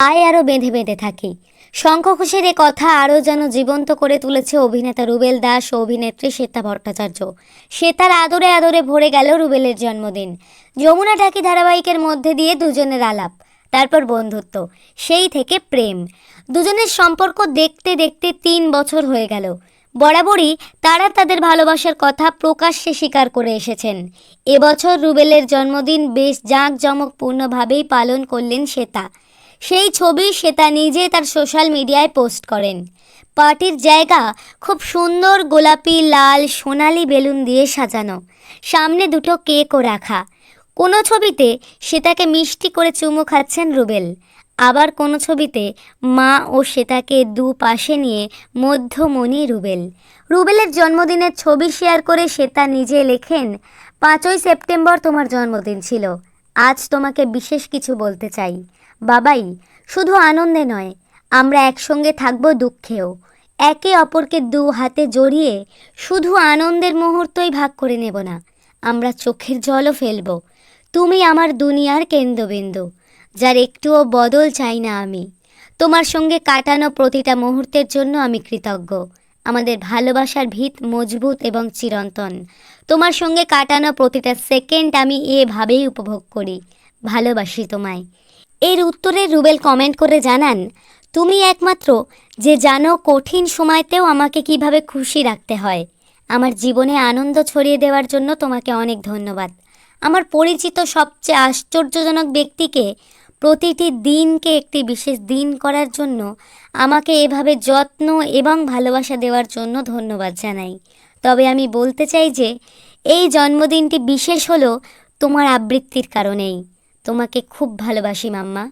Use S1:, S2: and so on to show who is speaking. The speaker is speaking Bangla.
S1: পায়ে আরও বেঁধে বেঁধে থাকি। শঙ্খ ঘোষের এ কথা আরও যেন জীবন্ত করে তুলেছে অভিনেতা রুবেল দাস ও অভিনেত্রী শ্বেতা ভট্টাচার্য। শ্বেতার আদরে আদরে ভরে গেল রুবেলের জন্মদিন। যমুনা ঢাকি ধারাবাহিকের মধ্যে দিয়ে দুজনের আলাপ, তারপর বন্ধুত্ব, সেই থেকে প্রেম। দুজনের সম্পর্ক দেখতে দেখতে 3 বছর হয়ে গেল। বরাবরই তারা তাদের ভালোবাসার কথা প্রকাশ্যে স্বীকার করে এসেছেন। এবছর রুবেলের জন্মদিন বেশ জাঁকজমকপূর্ণভাবেই পালন করলেন শ্বেতা। সেই ছবি শ্বেতা নিজে তার সোশ্যাল মিডিয়ায় পোস্ট করেন। পার্টির জায়গা খুব সুন্দর গোলাপি, লাল, সোনালি বেলুন দিয়ে সাজানো, সামনে দুটো কেকও রাখা। কোনো ছবিতে শ্বেতাকে মিষ্টি করে চুমু খাচ্ছেন রুবেল, আবার কোনো ছবিতে মা ও শ্বেতাকে দুপাশে নিয়ে মধ্যমণি রুবেল। রুবেলের জন্মদিনের ছবি শেয়ার করে শ্বেতা নিজে লেখেন, 5ই সেপ্টেম্বর তোমার জন্মদিন ছিল। আজ তোমাকে বিশেষ কিছু বলতে চাই। বাবাই, শুধু আনন্দে নয়, আমরা একসঙ্গে থাকব দুঃখেও। একে অপরকে 2 হাতে জড়িয়ে শুধু আনন্দের মুহূর্তই ভাগ করে নেব না, আমরা চোখের জলও ফেলব। তুমি আমার দুনিয়ার কেন্দ্রবিন্দু, যার একটুও বদল চাই না আমি। তোমার সঙ্গে কাটানো প্রতিটা মুহূর্তের জন্য আমি কৃতজ্ঞ। আমাদের ভালোবাসার ভিত মজবুত এবং চিরন্তন। তোমার সঙ্গে কাটানো প্রতিটা সেকেন্ড আমি এভাবেই উপভোগ করি। ভালোবাসি তোমায়। এর উত্তরে রুবেল কমেন্ট করে জানান, তুমি একমাত্র যে জানো কঠিন সময়তেও আমাকে কিভাবে খুশি রাখতে হয়। আমার জীবনে আনন্দ ছড়িয়ে দেওয়ার জন্য তোমাকে অনেক ধন্যবাদ। আমার পরিচিত সবচেয়ে আশ্চর্যজনক ব্যক্তিকে প্রতিটি দিনকে একটি বিশেষ দিন করার জন্য আমাকে এভাবে যত্ন এবং ভালোবাসা দেওয়ার জন্য ধন্যবাদ জানাই। তবে আমি বলতে চাই যে এই জন্মদিনটি বিশেষ হলো তোমার আবৃত্তির কারণেই। তোমাকে খুব ভালোবাসি মাম্মা।